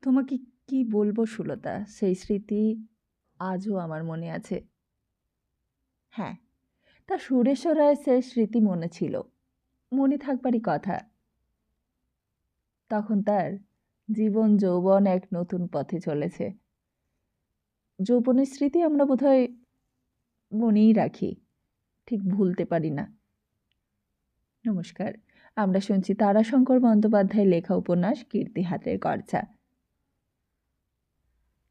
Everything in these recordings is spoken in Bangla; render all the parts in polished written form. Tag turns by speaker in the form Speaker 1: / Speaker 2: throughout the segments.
Speaker 1: তোমাকে কি বলবো সুলতা, সেই স্মৃতি আজও আমার মনে আছে। হ্যাঁ, তা সুরেশ্বর রায়ের সেই স্মৃতি মনে ছিল, মনে থাকবারই কথা। তখন তার জীবন যৌবন এক নতুন পথে চলেছে। যৌবনের স্মৃতি আমরা বোধহয় মনেই রাখি, ঠিক ভুলতে পারি না। নমস্কার, আমরা শুনছি তারাশঙ্কর বন্দ্যোপাধ্যায়ের লেখা উপন্যাস কীর্তি হাতের কর্চা।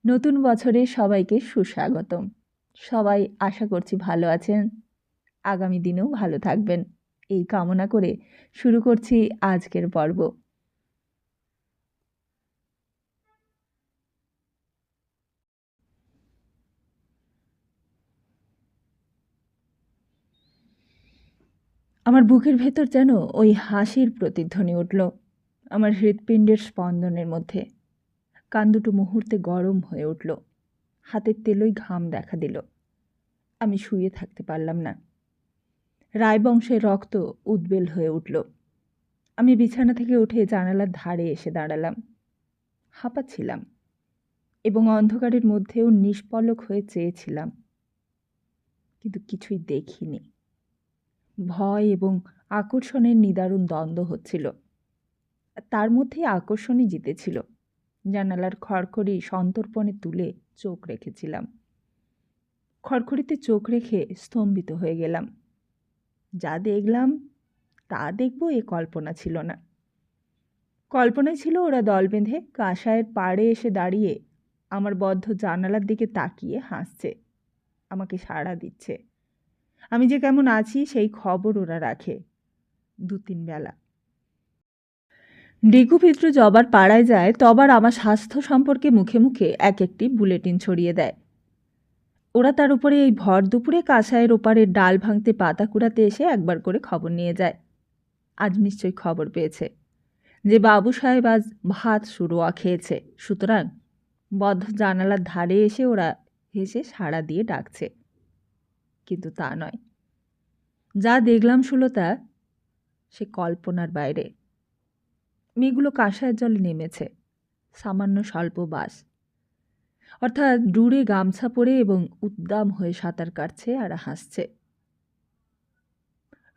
Speaker 1: নতুন বছরে সবাইকে সুস্বাগতম। সবাই আশা করছি ভালো আছেন, আগামী দিনেও ভালো থাকবেন, এই কামনা করে শুরু করছি আজকের পর্ব। আমার বুকের ভেতর যেন ওই হাসির প্রতিধ্বনি উঠল, আমার হৃৎপিণ্ডের স্পন্দনের মধ্যে। কান দুটো মুহূর্তে গরম হয়ে উঠল, হাতের তেলোই ঘাম দেখা দিল। আমি শুয়ে থাকতে পারলাম না। রায়বংশের রক্ত উদ্বেল হয়ে উঠল। আমি বিছানা থেকে উঠে জানালার ধারে এসে দাঁড়ালাম। হাঁপাচ্ছিলাম এবং অন্ধকারের মধ্যেও নিষ্পলক হয়ে চেয়েছিলাম, কিন্তু কিছুই দেখিনি। ভয় এবং আকর্ষণের নিদারুণ দ্বন্দ্ব হচ্ছিল, তার মধ্যেই আকর্ষণই জিতেছিল। জানালার খড়খড়ি সন্তর্পণে তুলে চোখ রেখেছিলাম। খড়খড়িতে চোখ রেখে স্তম্ভিত হয়ে গেলাম। যা দেখলাম তা দেখব এ কল্পনা ছিল না। কল্পনায় ছিল ওরা দল বেঁধে কাঁসায়ের পাড়ে এসে দাঁড়িয়ে আমার বদ্ধ জানালার দিকে তাকিয়ে হাসছে, আমাকে সাড়া দিচ্ছে। আমি যে কেমন আছি সেই খবর ওরা রাখে 2-3 বেলা। ডিগুভিদ্রু জবার পাড়ায় যায়, তবার আমার স্বাস্থ্য সম্পর্কে মুখে মুখে এক একটি বুলেটিন ছড়িয়ে দেয়। ওরা তার উপরে এই ভর দুপুরে কাঁসায়ের ওপারে ডাল ভাঙতে পাতা কুড়াতে এসে একবার করে খবর নিয়ে যায়। আজ নিশ্চয়ই খবর পেয়েছে যে বাবু সাহেব আজ ভাত শুরুয়া খেয়েছে, সুতরাং বদ্ধ জানালার ধারে এসে ওরা হেসে সাড়া দিয়ে ডাকছে। কিন্তু তা নয়। যা দেখলাম সুলতা, সে কল্পনার বাইরে। মেয়েগুলো কাঁসায়ের জলে নেমেছে, সামান্য স্বল্প বাস, অর্থাৎ দূরে গামছা পরে এবং উদ্দাম হয়ে সাঁতার কাটছে আর হাসছে।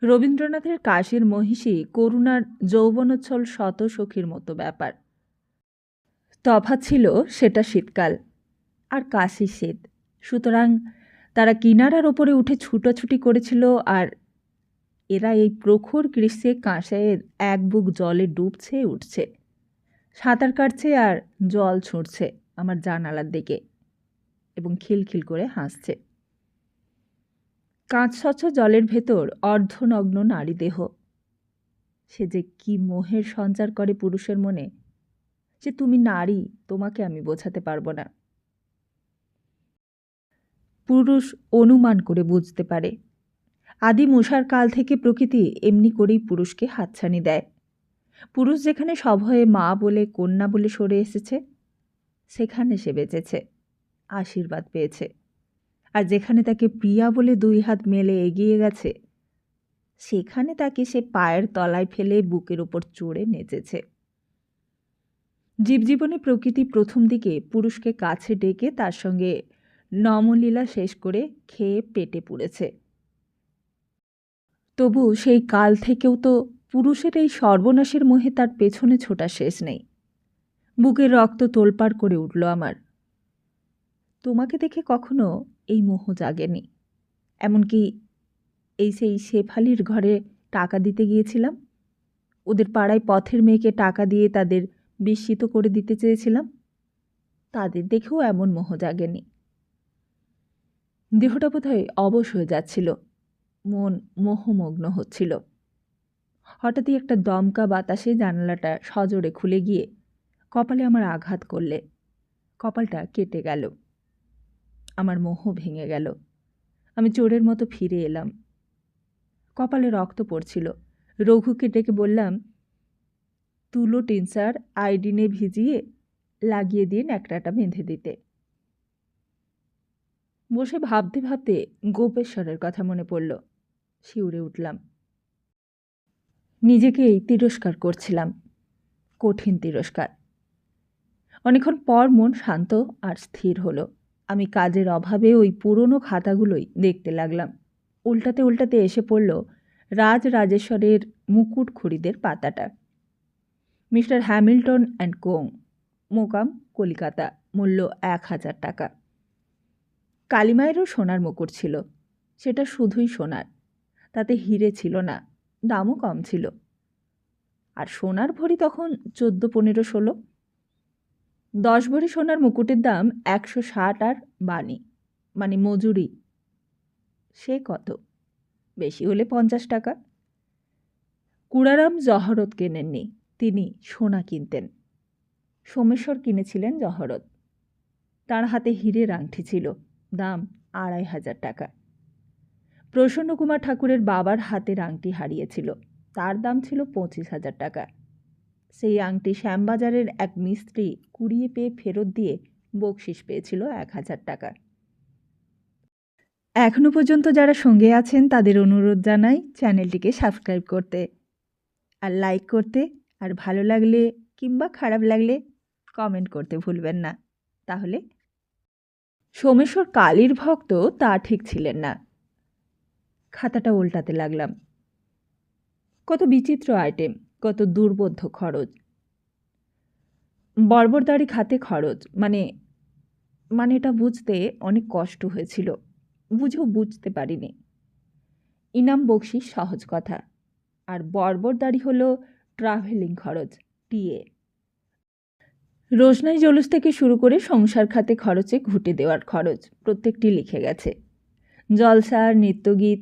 Speaker 1: রবীন্দ্রনাথের কাশীর মহিষী করুণার যৌবনোচ্ছল শত সখীর মতো ব্যাপার। তফাৎ ছিল সেটা শীতকাল আর কাশি শীত, সুতরাং তারা কিনারার ওপরে উঠে ছুটোছুটি করেছিল, আর এরা এই প্রখর গ্রীষ্মে কাঁসাইয়ের এক বুক জলে ডুবছে উঠছে, সাঁতার কাটছে আর জল ছুঁড়ছে আমার জানালার দিকে এবং খিলখিল করে হাসছে। কাঁচস্বচ্ছ জলের ভেতর অর্ধনগ্ন নারী দেহ, সে যে কি মোহের সঞ্চার করে পুরুষের মনে, যে তুমি নারী তোমাকে আমি বোঝাতে পারবো না। পুরুষ অনুমান করে বুঝতে পারে। আদিম ঊষার কাল থেকে প্রকৃতি এমনি করেই পুরুষকে হাতছানি দেয়। পুরুষ যেখানে সভয়ে মা বলে কন্যা বলে সরে এসেছে, সেখানে সে বেঁচেছে, আশীর্বাদ পেয়েছে। আর যেখানে তাকে প্রিয়া বলে 2 হাত মেলে এগিয়ে গেছে, সেখানে তাকে সে পায়ের তলায় ফেলে বুকের ওপর চড়ে নেচেছে। জীবজীবনে প্রকৃতি প্রথম দিকে পুরুষকে কাছে ডেকে তার সঙ্গে নমলীলা শেষ করে খেয়ে পেটে পুড়েছে। তবু সেই কাল থেকেও তো পুরুষের এই সর্বনাশের মোহে তার পেছনে ছোটা শেষ নেই। বুকের রক্ত তোলপাড় করে উঠল আমার। তোমাকে দেখে কখনো এই মোহ জাগেনি। এমনকি এই সেই শেফালির ঘরে টাকা দিতে গিয়েছিলাম, ওদের পাড়ায় পথের মেয়েকে টাকা দিয়ে তাদের বিস্মিত করে দিতে চেয়েছিলাম, তাদের দেখেও এমন মোহ জাগেনি। দেহটা বোধহয় অবশ হয়ে যাচ্ছিল, মন মোহমগ্ন হচ্ছিল। হঠাৎই একটা দমকা বাতাসে জানালাটা সজোরে খুলে গিয়ে কপালে আমার আঘাত করলে কপালটা কেটে গেল। আমার মোহ ভেঙে গেল। আমি চোরের মতো ফিরে এলাম। কপালে রক্ত পড়ছিল। রঘুকে ডেকে বললাম, তুলো টিনসার আয়োডিনে ভিজিয়ে লাগিয়ে দিয়ে ন্যাকড়াটা বেঁধে দিতে। বসে ভাবতে ভাবতে গোপেশ্বরের কথা মনে পড়ল। শিউরে উঠলাম। নিজেকেই তিরস্কার করছিলাম, কঠিন তিরস্কার। অনেকক্ষণ পর মন শান্ত আর স্থির হলো। আমি কাজের অভাবে ওই পুরনো খাতাগুলোই দেখতে লাগলাম। উল্টাতে উল্টাতে এসে পড়ল রাজরাজেশ্বরের মুকুট খড়িদের পাতাটা। মিস্টার হ্যামিল্টন অ্যান্ড কোং, মোকাম কলিকাতা, মূল্য 1000 টাকা। কালিমায়েরও সোনার মুকুট ছিল, সেটা শুধুই সোনার, তাতে হিরে ছিল না, দামও কম ছিল। আর সোনার ভরি তখন 14-15-16। 10 ভরি সোনার মুকুটের দাম 160 আর বানি, মানে মজুরি, সে কত? বেশি হলে 50 টাকা। কুড়ারাম জহরত কেনেননি, তিনি সোনা কিনতেন। সোমেশ্বর কিনেছিলেন জহরত। তার হাতে হীরের আংটি ছিল, দাম 2500 টাকা। প্রসন্নকুমার ঠাকুরের বাবার হাতের আংটি হারিয়েছিল, তার দাম ছিল 25,000 টাকা। সেই আংটি শ্যামবাজারের এক মিস্ত্রি কুড়িয়ে পেয়ে ফেরত দিয়ে বকশিস পেয়েছিল 1000 টাকা। এখনও পর্যন্ত যারা সঙ্গে আছেন তাদের অনুরোধ জানাই চ্যানেলটিকে সাবস্ক্রাইব করতে আর লাইক করতে, আর ভালো লাগলে কিংবা খারাপ লাগলে কমেন্ট করতে ভুলবেন না। তাহলে সোমেশ্বর কালীর ভক্ত তা ঠিক ছিলেন না। খাতাটা উল্টাতে লাগলাম। কত বিচিত্র আইটেম, কত দুর্বোধ্য খরচ। বর্বরদারি খাতে খরচ, মানে এটা বুঝতে অনেক কষ্ট হয়েছিল, বুঝেও বুঝতে পারিনি। ইনাম বকশিস সহজ কথা, আর বর্বরদারি হলো ট্রাভেলিং খরচ, টিএ। রোশনাই জলুস থেকে শুরু করে সংসার খাতে খরচে ঘুঁটে দেওয়ার খরচ প্রত্যেকটি লিখে গেছে। জলসা, নৃত্যগীত,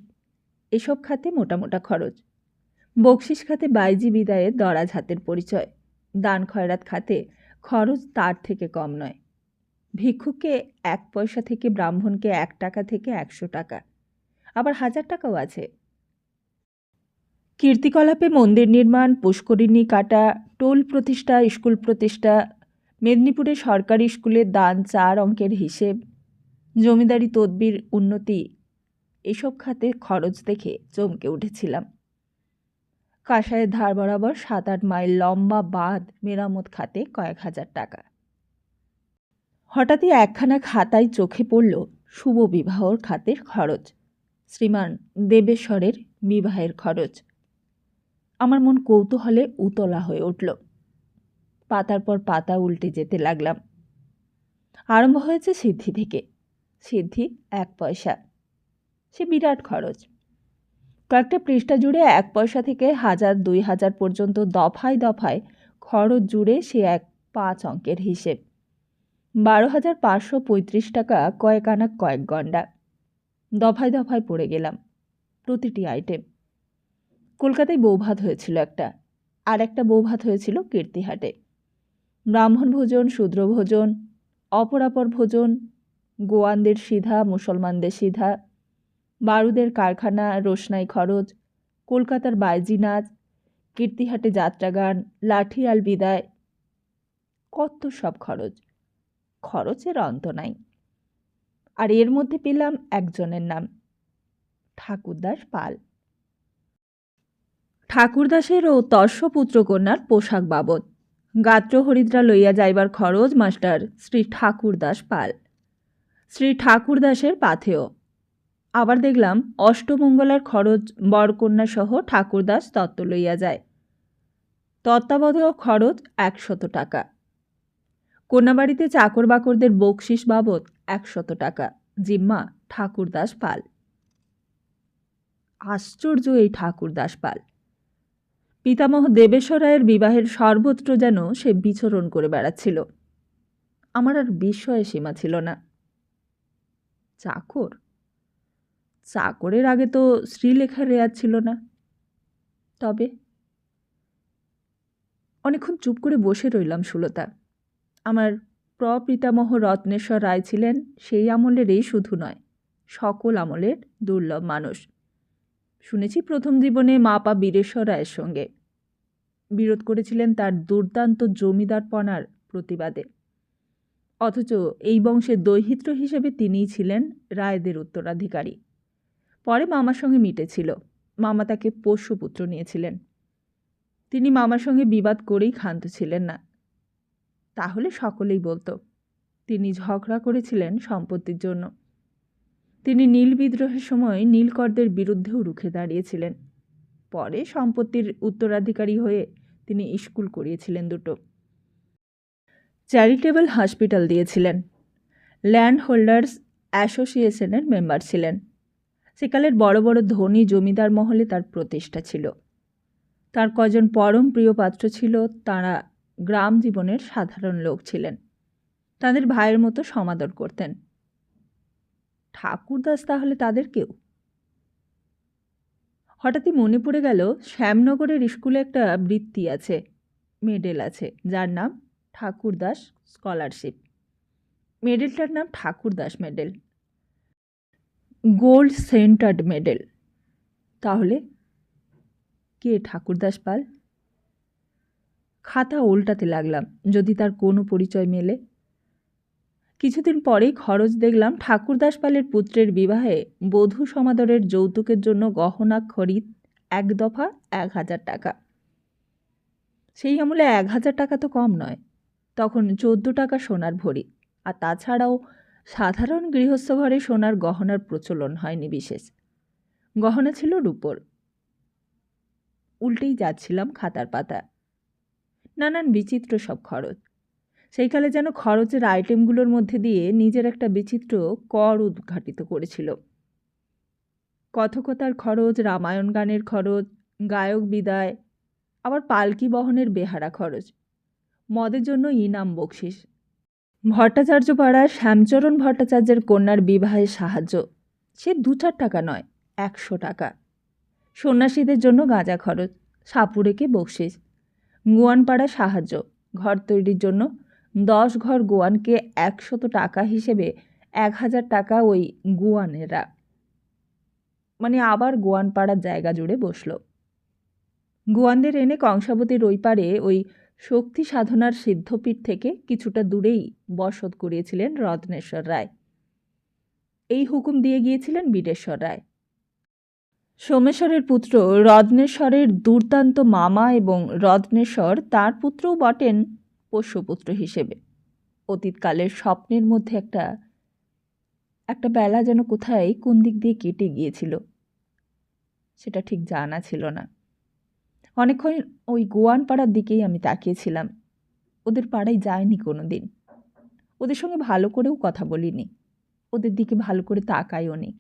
Speaker 1: এসব খাতে মোটা মোটা খরচ। বকশিস খাতে বাইজি বিদায়ে দরাজ হাতের পরিচয়। দান খয়রাত খাতে খরচ তার থেকে কম নয়। ভিক্ষুককে 1 পয়সা থেকে ব্রাহ্মণকে 1 টাকা থেকে 100 টাকা, আবার 1000 টাকাও আছে। কীর্তিকলাপে মন্দির নির্মাণ, পুষ্করিণী কাটা, টোল প্রতিষ্ঠা, স্কুল প্রতিষ্ঠা, মেদিনীপুরে সরকারি স্কুলের দান 4 অঙ্কের হিসেব, জমিদারি তদবির, উন্নতি, এসব খাতে খরচ দেখে চমকে উঠেছিলাম। কাঁসাইয়ের ধার বরাবর 7-8 মাইল লম্বা বাঁধ মেরামত খাতে কয়েক হাজার টাকা। হঠাৎই একখানা খাতায় চোখে পড়ল শুভ বিবাহর খাতের খরচ, শ্রীমান দেবেশ্বরের বিবাহের খরচ। আমার মন কৌতূহলে উতলা হয়ে উঠল। পাতার পর পাতা উল্টে যেতে লাগলাম। আরম্ভ হয়েছে সিদ্ধি থেকে। সিদ্ধি 1 পয়সা, সে বিরাট খরচ। কয়েকটা পৃষ্ঠা জুড়ে 1 পয়সা থেকে 1000-2000 পর্যন্ত দফায় দফায় খরচ জুড়ে সে এক 5 অঙ্কের হিসেব। 12,535 টাকা, কয়েক আনা, কয়েক গন্ডা। দফায় দফায় পড়ে গেলাম প্রতিটি আইটেম। কলকাতায় বৌভাত হয়েছিল একটা, আর একটা বৌভাত হয়েছিল কীর্তিহাটে। ব্রাহ্মণ ভোজন, শূদ্র ভোজন, অপরাপর ভোজন, গোয়ানদের সিধা, মুসলমানদের সিধা, বারুদের কারখানা, রোশনাই খরচ, কলকাতার বাইজি নাচ, কীর্তিহাটে যাত্রাগান, লাঠিয়াল বিদায়, কত সব খরচ। খরচের অন্ত নাই। আর এর মধ্যে পেলাম একজনের নাম, ঠাকুরদাস পাল। ঠাকুরদাসের ও তস্যপুত্র কন্যার পোশাক বাবদ গাত্র হরিদ্রা লইয়া যাইবার খরচ মাস্টার শ্রী ঠাকুরদাস পাল। শ্রী ঠাকুরদাসের পাথেয়। আবার দেখলাম অষ্টমঙ্গলার খরচ বরকন্যা সহ ঠাকুরদাস তত্ত্ব লইয়া যায়, তত্ত্বাবধায়ক খরচ 100 টাকা। কন্যাবাড়িতে চাকর বাকরদের বকশিস বাবদ 100 টাকা, জিম্মা ঠাকুরদাস পাল। আশ্চর্য এই ঠাকুরদাস পাল। পিতামহ দেবেশ্বর রায়ের বিবাহের সর্বত্র যেন সে বিচরণ করে বেড়াচ্ছিল। আমার আর বিস্ময়ে সীমা ছিল না। চাকর? চাকরের আগে তো শ্রীলেখার রেয়াজ ছিল না। তবে অনেকক্ষণ চুপ করে বসে রইলাম সুলতা। আমার প্রপিতামহ রত্নেশ্বর রায় ছিলেন সেই আমলেরই শুধু নয়, সকল আমলের দুর্লভ মানুষ। শুনেছি প্রথম জীবনে মাপা বীরেশ্বর রায়ের সঙ্গে বিরোধ করেছিলেন তার দুর্দান্ত জমিদারপনার প্রতিবাদে। অথচ এই বংশের দৌহিত্র হিসেবে তিনিই ছিলেন রায়দের উত্তরাধিকারী। পরে মামার সঙ্গে মিটেছিল, মামা তাকে পোষ্যপুত্র নিয়েছিলেন। তিনি মামার সঙ্গে বিবাদ করেই ক্ষান্ত ছিলেন না। তাহলে সকলেই বলতো তিনি ঝগড়া করেছিলেন সম্পত্তির জন্য। তিনি নীল বিদ্রোহের সময় নীলকরদের বিরুদ্ধেও রুখে দাঁড়িয়েছিলেন। পরে সম্পত্তির উত্তরাধিকারী হয়ে তিনি স্কুল করিয়েছিলেন দুটো, চ্যারিটেবল হসপিটাল দিয়েছিলেন, ল্যান্ড হোল্ডার্স অ্যাসোসিয়েশনের মেম্বার ছিলেন। সেকালের বড় বড় ধনী জমিদার মহলে তার প্রতিষ্ঠা ছিল। তার কজন পরম প্রিয় পাত্র ছিল, তাঁরা গ্রাম জীবনের সাধারণ লোক ছিলেন। তাদের ভাইয়ের মতো সমাদর করতেন। ঠাকুরদাস তাহলে তাদের কেউ? হঠাৎই মনে পড়ে গেল শ্যামনগরের স্কুলে একটা বৃত্তি আছে, মেডেল আছে, যার নাম ঠাকুরদাস স্কলারশিপ। মেডেলটার নাম Thakurdas medal, gold centred medal. তাহলে কে ঠাকুরদাস পাল? খাতা উল্টাতে লাগলাম, যদি তার কোনো পরিচয় মেলে। কিছুদিন পরেই খরচ দেখলাম ঠাকুরদাস পালের পুত্রের বিবাহে বধূ সমাদরের যৌতুকের জন্য গহনা খরিদ 1 দফা 1000 টাকা। সেই আমলে 1000 টাকা তো কম নয়, তখন 14 টাকা সোনার ভরি। আর তাছাড়াও সাধারণ গৃহস্থ ঘরে সোনার গহনার প্রচলন হয়নি বিশেষ। গহনা ছিল রূপোর। উল্টেই যাচ্ছিলাম খাতার পাতা, নানান বিচিত্র সব খরচ। সেইকালে যেন খরচের আইটেমগুলোর মধ্যে দিয়ে নিজের একটা বিচিত্র কর উদ্ঘাটিত করেছিল। কথকতার খরচ, রামায়ণ গানের খরচ, গায়ক বিদায়, আবার পালকি বহনের বেহারা খরচ, মদের জন্য ইনাম বকশিস, ভট্টাচার্য পাড়ার শ্যামচরণ ভট্টাচার্যের কন্যার বিবাহে সাহায্য, সে 2-4 টাকা নয়, 100 টাকা। সন্ন্যাসীদের জন্য গাঁজা খরচ, সাপুড়েকে বকশিস, গোয়ানপাড়া সাহায্য, ঘর তৈরির জন্য 10 ঘর গোয়ানকে 100 টাকা হিসেবে 1000 টাকা ওই গোয়ানেরা, মানে আবার গোয়ানপাড়ার জায়গা জুড়ে বসল। গোয়ানদের এনে কংসাবতীর ওই পারে ওই শক্তি সাধনার সিদ্ধপীঠ থেকে কিছুটা দূরেই বসত করিয়েছিলেন রত্নেশ্বর রায়। এই হুকুম দিয়ে গিয়েছিলেন বীরেশ্বর রায়। সোমেশ্বরের পুত্র রত্নেশ্বরের দুর্দান্ত মামা, এবং রত্নেশ্বর তার পুত্রও বটেন পোষ্যপুত্র হিসেবে। অতীতকালের স্বপ্নের মধ্যে একটা বেলা যেন কোথায় কোন দিক দিয়ে কেটে গিয়েছিল, সেটা ঠিক জানা ছিল না। অনেকক্ষণ ওই গোয়ানপাড়ার দিকেই আমি তাকিয়েছিলাম। ওদের পাড়ায় যায়নি কোনো দিন, ওদের সঙ্গে ভালো করেও কথা বলিনি, ওদের দিকে ভালো করে তাকাইও নি।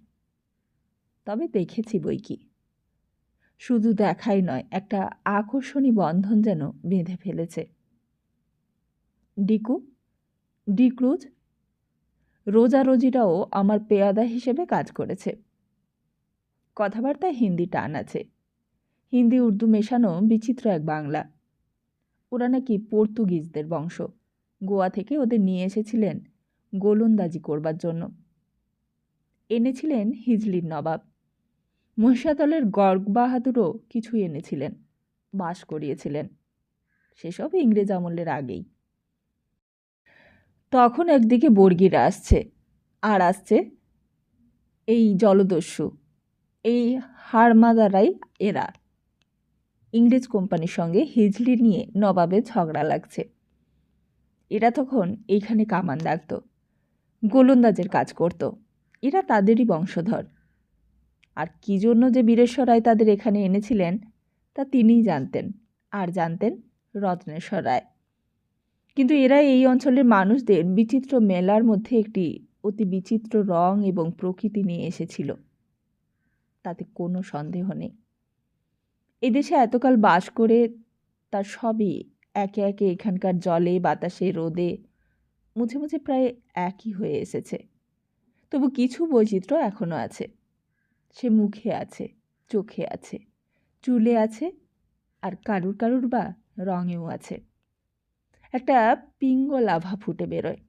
Speaker 1: তবে দেখেছি বই কি, শুধু দেখাই নয়, একটা আকর্ষণী বন্ধন যেন বেঁধে ফেলেছে। ডিক্রুজ রোজারোজিরাও আমার পেয়াদা হিসেবে কাজ করেছে। কথাবার্তায় হিন্দি টান আছে, হিন্দি উর্দু মেশানো বিচিত্র এক বাংলা। ওরা নাকি পর্তুগিজদের বংশ। গোয়া থেকে ওদের নিয়ে এসেছিলেন গোলন্দাজি করবার জন্য। এনেছিলেন হিজলির নবাব। মহিষাদলের গর্গ বাহাদুরও কিছুই এনেছিলেন, বাস করিয়েছিলেন। সেসব ইংরেজ আমলের আগেই। তখন একদিকে বর্গিরা আসছে, আর আসছে এই জলদস্যু, এই হারমাদারাই এরা। ইংরেজ কোম্পানির সঙ্গে হিজলি নিয়ে নবাবের ঝগড়া লাগছে। এরা তখন এইখানে কামান দাগত, গোলন্দাজের কাজ করত। এরা তাদেরই বংশধর। আর কী জন্য যে বীরেশ্বর রায় তাদের এখানে এনেছিলেন তা তিনিই জানতেন, আর জানতেন রত্নেশ্বর রায়। কিন্তু এরা এই অঞ্চলের মানুষদের বিচিত্র মেলার মধ্যে একটি অতি বিচিত্র রং এবং প্রকৃতি নিয়ে এসেছিল, তাতে কোনো সন্দেহ নেই। এদেশে এতকাল বাস করে তার সবই একে একে এখানকার জলে, বাতাসে, রোদে মুছে মুছে প্রায় একই হয়ে এসেছে। তবু কিছু বৈচিত্র্য এখনও আছে। সে মুখে আছে, চোখে আছে, চুলে আছে, আর কারুর কারুর বা রঙেও আছে। একটা পিঙ্গল আভা ফুটে বেরোয়।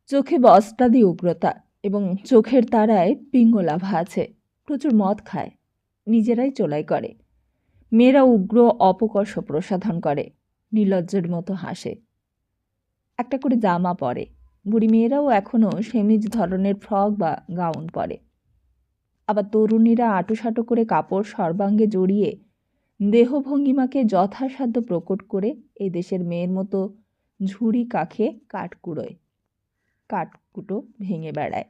Speaker 1: চোখে বস্ত্রাদি উগ্রতা, এবং চোখের তারায় পিঙ্গল আভা আছে। প্রচুর মদ খায়, নিজেরাই চোলাই করে। মেয়েরা উগ্র অপকর্ষ প্রসাধন করে, নির্লজ্জের মতো হাসে। একটা করে জামা পরে। বুড়ি মেয়েরাও এখনও সেমিজ ধরনের ফ্রক বা গাউন পরে। আবার তরুণীরা আঁটোসাঁটো করে কাপড় সর্বাঙ্গে জড়িয়ে দেহভঙ্গিমাকে যথাসাধ্য প্রকট করে এই দেশের মেয়ের মতো ঝুড়ি কাখে কাঠকুটো ভেঙে বেড়ায়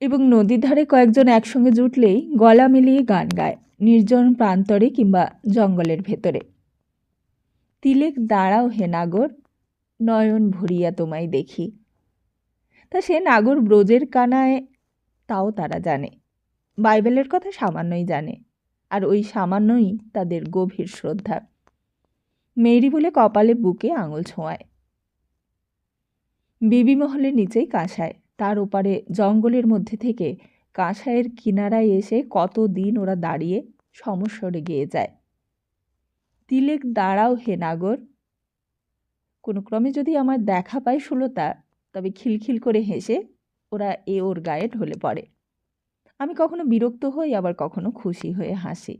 Speaker 1: এবং নদীর ধারে কয়েকজন একসঙ্গে জুটলেই গলা মিলিয়ে গান গায়, নির্জন প্রান্তরে কিংবা জঙ্গলের ভেতরে। তিলেক দাঁড়াও হে নাগর, নয়ন ভরিয়া তোমায় দেখি। তা সে নাগর ব্রজের কানায়, তাও তারা জানে। বাইবেলের কথা সামান্যই জানে, আর ওই সামান্যই তাদের গভীর শ্রদ্ধা। মেরি বলে কপালে বুকে আঙুল ছোঁয়ায়। বিবি মহলের নিচেই কাঁসায়, তার ওপারে জঙ্গলের মধ্যে থেকে কাঁসাইয়ের কিনারায় এসে কতদিন ওরা দাঁড়িয়ে সমস্বরে গেয়ে যায়। তিলেক দাঁড়াও হে নাগর। কোনো ক্রমে যদি আমার দেখা পায় সুলতা, তবে খিলখিল করে হেসে ওরা ওর গায়ে ঢলে পড়ে। আমি কখনো বিরক্ত হই, আবার কখনো খুশি হয়ে হাসি।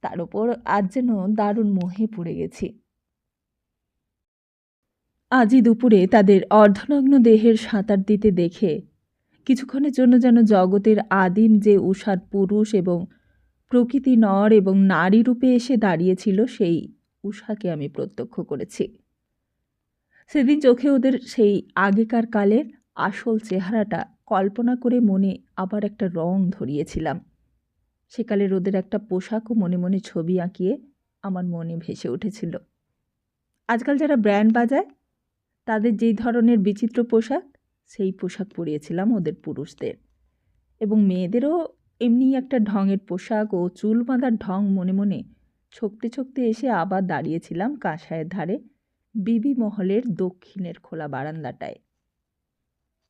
Speaker 1: তার ওপর আজ যেন দারুণ মোহে পড়ে গেছি। আজই দুপুরে তাদের অর্ধনগ্ন দেহের সাঁতার দিতে দেখে কিছুক্ষণের জন্য যেন জগতের আদিম যে উষার পুরুষ এবং প্রকৃতি নর এবং নারী রূপে এসে দাঁড়িয়েছিল, সেই উষাকে আমি প্রত্যক্ষ করেছি। সেদিন চোখে ওদের সেই আগেকার কালের আসল চেহারাটা কল্পনা করে মনে আবার একটা রং ধরিয়েছিলাম। সেকালের ওদের একটা পোশাকও মনে মনে ছবি আঁকিয়ে আমার মনে ভেসে উঠেছিল। আজকাল যারা ব্র্যান্ড বাজায়, তাদের যেই ধরনের বিচিত্র পোশাক, সেই পোশাক পরিয়েছিলাম ওদের পুরুষদের, এবং মেয়েদেরও এমনি একটা ঢঙের পোশাক ও চুল বাঁধার ঢং মনে মনে ছকতে ছকতে এসে আবার দাঁড়িয়েছিলাম কাঁসাইয়ের ধারে বিবি মহলের দক্ষিণের খোলা বারান্দাটায়।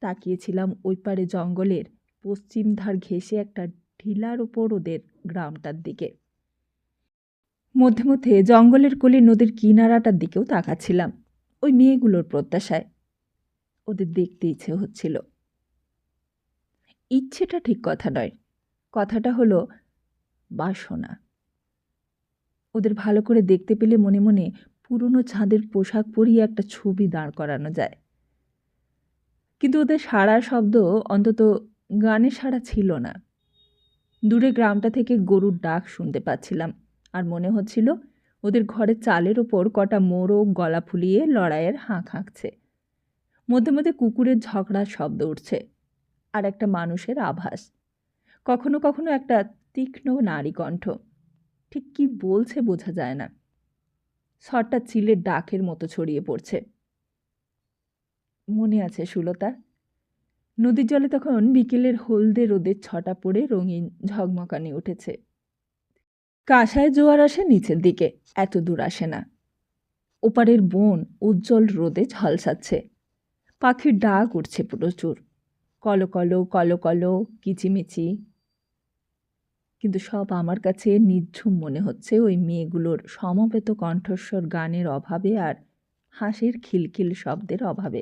Speaker 1: তাকিয়েছিলাম ওই পারে জঙ্গলের পশ্চিম ধার ঘেঁষে একটা ঢিলার ওপর ওদের গ্রামটার দিকে। মধ্যে মধ্যে জঙ্গলের কোলে নদীর কিনারাটার দিকেও তাকাচ্ছিলাম, ওই মেয়েগুলোর প্রত্যাশায়। ওদের দেখতে ইচ্ছে হচ্ছিল। ইচ্ছেটা ঠিক কথা নয়, কথাটা হলো বাসনা। ওদের ভালো করে দেখতে পেলে মনে মনে পুরনো ছাদের পোশাক পরিয়ে একটা ছবি দাঁড় করানো যায়। কিন্তু ওদের সাড়া শব্দ অন্তত গানের সাড়া ছিল না। দূরে গ্রামটা থেকে গরুর ডাক শুনতে পাচ্ছিলাম, আর মনে হচ্ছিল ওদের ঘরের চালের ওপর কটা মোরগ গলা ফুলিয়ে লড়াইয়ের হাঁক হাঁকছে। মধ্যে মধ্যে কুকুরের ঝগড়ার শব্দ উঠছে, আর একটা মানুষের আভাস। কখনো কখনো একটা তীক্ষ্ণ নারী কণ্ঠ, ঠিক কি বলছে বোঝা যায় না। স্বরটা চিলের ডাকের মতো ছড়িয়ে পড়ছে। মনে আছে সুলতা, নদীর জলে তখন বিকেলের হলদে রোদের ছটা পড়ে রঙিন ঝকমকানি উঠেছে। কাঁসায় জোয়ার আসে নিচের দিকে, এত দূর আসে না। ওপারের বন উজ্জ্বল রোদে ঝলসাচ্ছে। পাখির ডাক উঠছে প্রচুর, কলকলো কলকলো কিচিমিচি। কিন্তু সব আমার কাছে নিঝুম মনে হচ্ছে ওই মেয়েগুলোর সমবেত কণ্ঠস্বর গানের অভাবে আর হাসির খিলখিল শব্দের অভাবে।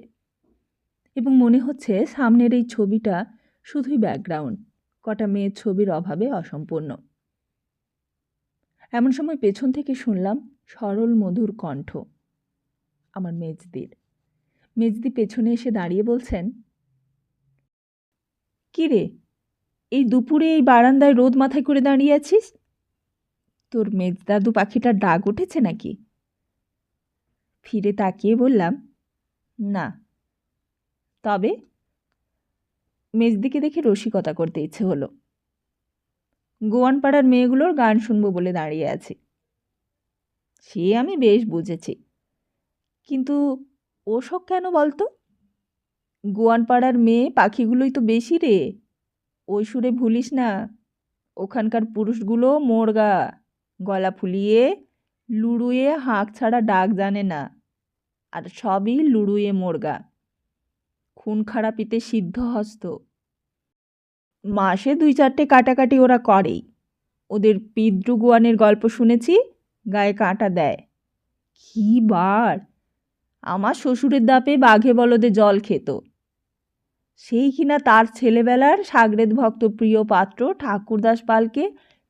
Speaker 1: এবং মনে হচ্ছে সামনের এই ছবিটা শুধুই ব্যাকগ্রাউন্ড, কটা মেয়ের ছবির অভাবে অসম্পূর্ণ। এমন সময় পেছন থেকে শুনলাম সরল মধুর কণ্ঠ, আমার মেজদির। মেজদি পেছনে এসে দাঁড়িয়ে বলছেন, কি রে, এই দুপুরে এই বারান্দায় রোদ মাথায় করে দাঁড়িয়ে আছিস? তোর মেজদাদু পাখিটার ডাক উঠেছে নাকি? ফিরে তাকিয়ে বললাম, না। তবে মেজদিকে দেখে রসিকতা করতে ইচ্ছে হলো। গোয়ানপাড়ার মেয়েগুলোর গান শুনবো বলে দাঁড়িয়ে আছি। সে আমি বেশ বুঝেছি, কিন্তু ওসব কেন বলতো? গোয়ানপাড়ার মেয়ে পাখিগুলোই তো বেশি রে, ওই সুরে ভুলিস না। ওখানকার পুরুষগুলো মোরগা, গলা ফুলিয়ে লুড়ুয়ে হাঁক ছাড়া ডাক জানে না, আর সবই লুড়ুয়ে মোরগা, খুন খারাপিতে সিদ্ধহস্ত। মাসে 2-4টে কাটাকাটি ওরা করেই। ওদের পিদ্রু গোয়ানের গল্প শুনেছি, গায়ে কাঁটা দেয়। কি বার, আমার শ্বশুরের দাপে বাঘে বলদে জল খেত। সেই কিনা তার ছেলেবেলার সাগরেদ ভক্ত প্রিয় পাত্র ঠাকুরদাস পালকে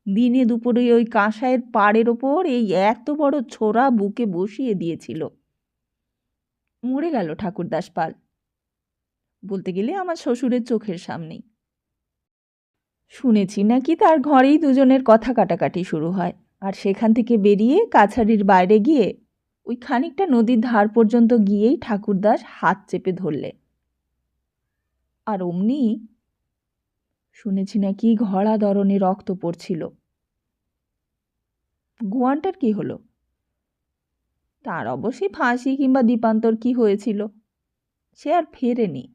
Speaker 1: দিনে দুপুরে ওই কাঁসাইয়ের পাড়ের ওপর এই এত বড় ছোরা বুকে বসিয়ে দিয়েছিল। মরে গেল ঠাকুরদাস পাল, বলতে গেলে আমার শ্বশুরের চোখের সামনেই। শুনেছি নাকি তার ঘরেই দুজনের কথা কাটাকাটি শুরু হয়, আর সেখান থেকে বেরিয়ে কাছারির বাইরে গিয়ে ওই খানিকটা নদীর ধার পর্যন্ত গিয়েই ঠাকুরদাস হাত চেপে ধরলে। আর অমনি শুনেছি নাকি ঘোড়া দরনে রক্ত পড়ছিল। গোয়ানটার কি হলো? তার অবশ্যই ফাঁসি কিংবা দ্বীপান্তর কি হয়েছিল, সে আর ফেরেনি।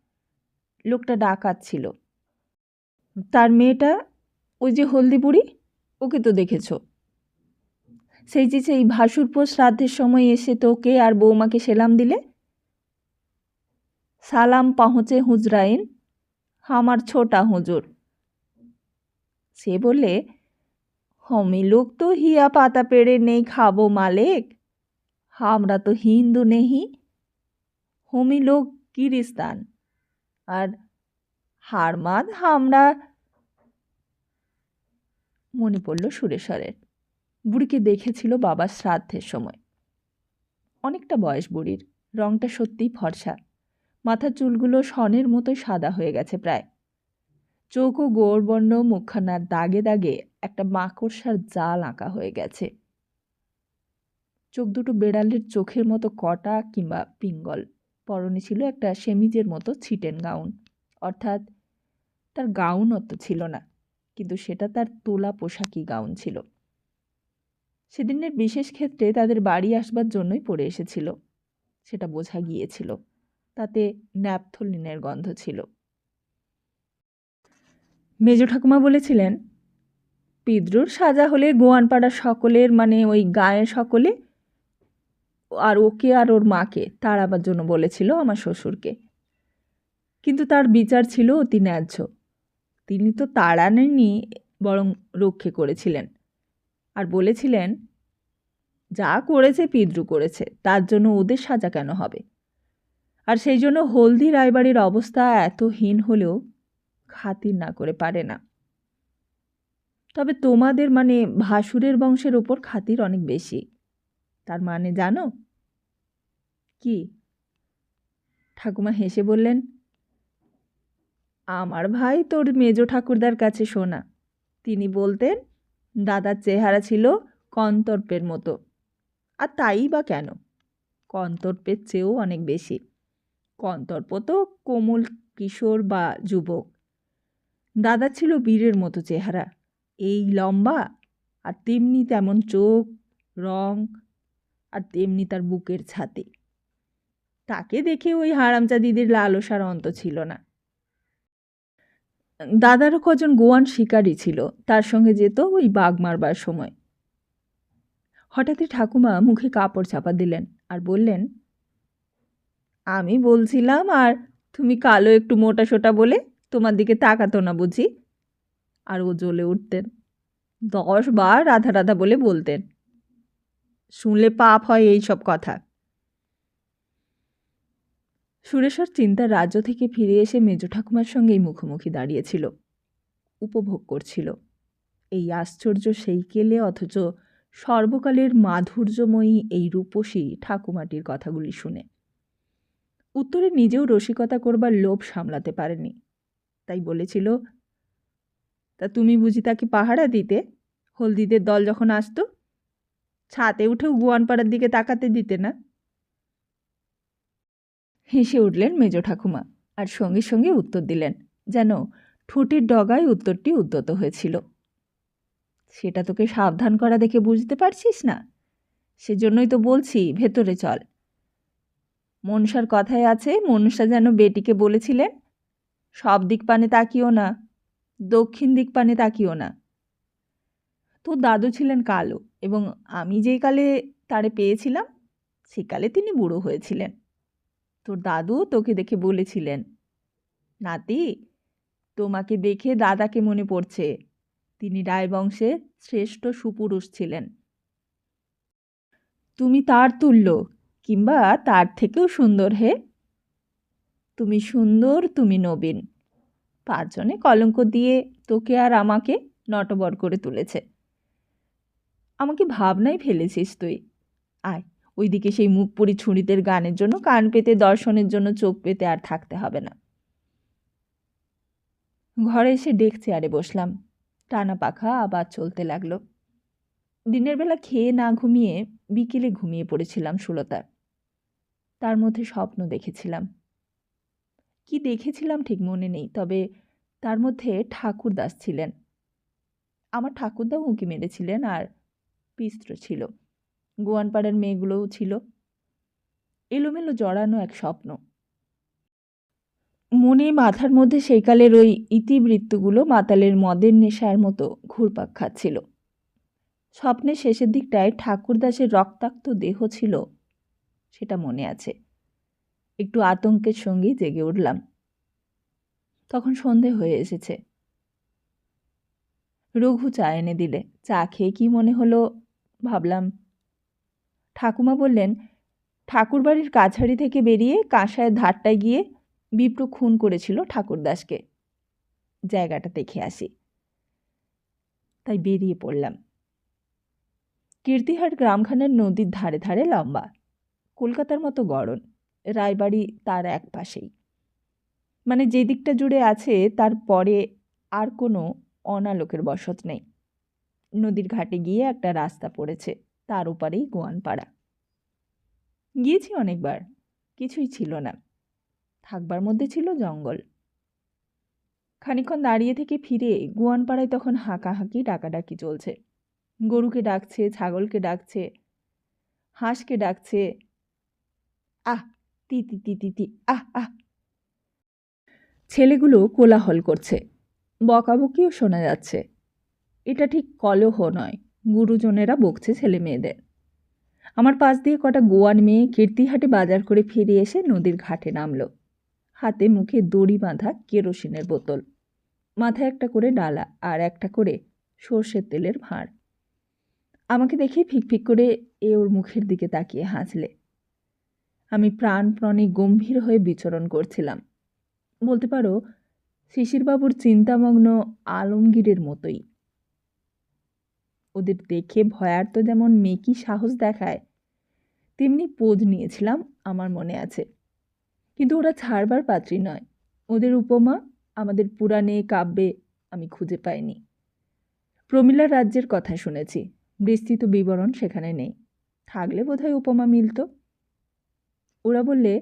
Speaker 1: লোকটা ডাকাত ছিল। তার মেয়েটা, ওই যে হলদি বুড়ি, ওকে তো দেখেছ। সেই ভাসুরপোষ শ্রাদ্ধের সময় এসে তোকে আর বৌমাকে সেলাম দিলে। সালাম পৌঁছে হুজরাইন, আমার ছোটা হুজুর। সে বললে, হমি লোক তো হিয়া পাতা পেড়ে নেই খাবো মালিক, আমরা তো হিন্দু নেহি, হমি লোক কিরিস্তান, আর হারমাদ আমরা। মনে পড়ল সুরেশ্বরের। বুড়িকে দেখেছিল বাবার শ্রাদ্ধের সময়। অনেকটা বয়স বুড়ির, রংটা সত্যিই ফর্সা, মাথার চুলগুলো সনের মতোই সাদা হয়ে গেছে প্রায়। চোখ ও গৌরবর্ণ, মুখখানার দাগে দাগে একটা মাকড়সার জাল আঁকা হয়ে গেছে। চোখ দুটো বেড়ালের চোখের মতো কটা কিংবা পিঙ্গল। পরনে ছিল একটা সেমিজের মতো ছিটেন গাউন, অর্থাৎ তার গাউনত্ব ছিল না, কিন্তু সেটা তার তোলা পোশাকি গাউন ছিল। সেদিনের বিশেষ ক্ষেত্রে তাদের বাড়ি আসবার জন্যই পরে এসেছিল, সেটা বোঝা গিয়েছিল। তাতে ন্যাপথলিনের গন্ধ ছিল। মেজ ঠাকুমা বলেছিলেন, পিদ্রুর সাজা হলে গোয়ানপাড়ার সকলের, মানে ওই গায়ে সকলে, আর ওকে আর ওর মাকে তাড়াবার জন্য বলেছিল আমার শ্বশুরকে। কিন্তু তার বিচার ছিল অতি ন্যায্য। তিনি তো তাড়াননি, বরং রক্ষে করেছিলেন। আর বলেছিলেন, যা করেছে পিদ্রু করেছে, তার জন্য ওদের সাজা কেন হবে? আর সেই জন্য হলদি রায়বাড়ির অবস্থা এত হীন হলেও খাতির না করে পারে না। তবে তোমাদের, মানে ভাসুরের বংশের ওপর খাতির অনেক বেশি। তার মানে জানো কি? ঠাকুমা হেসে বললেন, আমার ভাই তোর মেজ ঠাকুরদার কাছে শোনা। তিনি বলতেন দাদার চেহারা ছিল কন্তর্পের মতো। আর তাই বা কেন, কন্তর্পের চেয়েও অনেক বেশি। কন্তর্প তো কোমল কিশোর বা যুবক, দাদা ছিল বীরের মতো চেহারা, এই লম্বা, আর তেমনি তেমন চোখ, রং, আর তেমনি তার বুকের ছাতি। তাকে দেখে ওই হারামজাদিদের লালসার অন্ত ছিল না। দাদারও কজন গোয়ান শিকারী ছিল, তার সঙ্গে যেত ওই বাঘ মারবার সময়। হঠাৎই ঠাকুমা মুখে কাপড় চাপা দিলেন আর বললেন, আমি বলছিলাম আর তুমি কালো একটু মোটা সোটা বলে তোমার দিকে তাকাতো না বুঝি? আর ও জ্বলে উঠতেন, 10 বার রাধা রাধা বলে বলতেন। শুনলে পাপ হয় এই সব কথা। সুরেশ্বর চিন্তার রাজ্য থেকে ফিরে এসে মেজ ঠাকুমার সঙ্গেই মুখোমুখি দাঁড়িয়েছিল, উপভোগ করছিল এই আশ্চর্য সেই কেলে অথচ সর্বকালের মাধুর্যময়ী এই রূপসী ঠাকুমাটির কথাগুলি শুনে। উত্তরে নিজেও রসিকতা করবার লোভ সামলাতে পারেনি, তাই বলেছিল, তা তুমি বুঝি তাকে পাহারা দিতে? হলদিদের দল যখন আসতো ছাতে উঠেও গোয়ানপাড়ার দিকে তাকাতে দিতে না? হেসে উঠলেন মেজ ঠাকুমা, আর সঙ্গে সঙ্গে উত্তর দিলেন, যেন ঠোঁটের ডগায় উত্তরটি উদ্যত হয়েছিল। সেটা তোকে সাবধান করা দেখে বুঝতে পারছিস না? সেজন্যই তো বলছি, ভেতরে চল। মনসার কথায় আছে, মনসা যেন বেটিকে বলেছিলেন, সব দিক পানে তাকিও না, দক্ষিণ দিক পানে তাকিও না। তোর দাদু ছিলেন কালো, এবং আমি যেই কালে তারে পেয়েছিলাম সেকালে তিনি বুড়ো হয়েছিলেন। তোর দাদু তোকে দেখে বলেছিলেন, নাতি, তোমাকে দেখে দাদাকে মনে পড়ছে, তিনি রায়বংশের শ্রেষ্ঠ সুপুরুষ ছিলেন। তুমি তার তুল্য, কিংবা তার থেকেও সুন্দর হে। তুমি সুন্দর, তুমি নবীন। 5 জনে কলঙ্ক দিয়ে তোকে আর আমাকে নটবর করে তুলেছে। আমাকে ভাবনায় ফেলেছিস তুই। আয়, ওইদিকে সেই মুখ পুরি ছুরিদের গানের জন্য কান পেতে, দর্শনের জন্য চোখ পেতে আর থাকতে হবে না। ঘরে এসে ডেক চেয়ারে বসলাম। টানা পাখা আবার চলতে লাগলো। দিনের বেলা খেয়ে না ঘুমিয়ে বিকেলে ঘুমিয়ে পড়েছিলাম সুলতা। তার মধ্যে স্বপ্ন দেখেছিলাম। কি দেখেছিলাম ঠিক মনে নেই, তবে তার মধ্যে ঠাকুরদাস ছিলেন। আমার ঠাকুরদাও উঁকি মেরেছিলেন, আর পিস্ত্র ছিল। গোয়ানপাড়ার মেয়েগুলোও ছিল। এলোমেলো জড়ানো এক স্বপ্ন। মনে মাথার মধ্যে সেইকালের ওই ইতিবৃত্তগুলো মাতালের মদের নেশার মতো ঘুরপাক খাচ্ছিল। স্বপ্নের শেষের দিকটায় ঠাকুরদাসের রক্তাক্ত দেহ ছিল, সেটা মনে আছে। একটু আতঙ্কের সঙ্গেই জেগে উঠলাম। তখন সন্ধে হয়ে এসেছে। রঘু চা এনে দিলে। চা খেয়ে কি মনে হলো ভাবলাম। ঠাকুমা বললেন, ঠাকুরবাড়ির কাছারি থেকে বেরিয়ে কাঁসায়ের ধারটায় গিয়ে বিপ্র খুন করেছিল ঠাকুরদাসকে। জায়গাটা দেখে আসি। তাই বেরিয়ে পড়লাম। কীর্তিহাট গ্রামখানের নদীর ধারে ধারে লম্বা, কলকাতার মতো গড়ন। রায়বাড়ি তার এক পাশেই, মানে যে দিকটা জুড়ে আছে তার পরে আর কোনো অনালোকের বসত নেই। নদীর ঘাটে গিয়ে একটা রাস্তা পড়েছে, তার ওপারেই গোয়ানপাড়া। গিয়েছি অনেকবার, কিছুই ছিল না। থাকবার মধ্যে ছিল জঙ্গল। খানিকক্ষণ দাঁড়িয়ে থেকে ফিরে গোয়ানপাড়ায় তখন হাঁকাহাঁকি ডাকাডাকি চলছে। গরুকে ডাকছে, ছাগলকে ডাকছে, হাঁসকে ডাকছে। আহ তি তি তি তি তি, আহ আহ। ছেলেগুলো কোলাহল করছে, বকাবকিও শোনা যাচ্ছে। এটা ঠিক কলহ নয়, গুরুজনেরা বকছে ছেলে মেয়েদের। আমার পাশ দিয়ে কটা গোয়ান মেয়ে কীর্তিহাটে বাজার করে ফিরে এসে নদীর ঘাটে নামল। হাতে মুখে দড়ি বাঁধা কেরোসিনের বোতল, মাথায় একটা করে ডালা, আর একটা করে সর্ষের তেলের ভাঁড়। আমাকে দেখে ফিকফিক করে ওর মুখের দিকে তাকিয়ে হাসলে। আমি প্রাণপ্রণে গম্ভীর হয়ে বিচরণ করছিলাম। বলতে পারো শিশিরবাবুর চিন্তামগ্ন আলমগীরের মতোই। ওদের দেখে ভয়ার্ত যেমন মেকি সাহস দেখায়, তেমনি পোজ নিয়েছিলাম, আমার মনে আছে। কিন্তু ওরা ছাড়বার পাত্রী নয়। ওদের উপমা আমাদের পুরাণে কাব্যে আমি খুঁজে পাইনি। প্রমীলার রাজ্যের কথা শুনেছি, বিস্তৃত বিবরণ সেখানে নেই। থাকলে বোধহয় উপমা মিলত। ওরা বললে,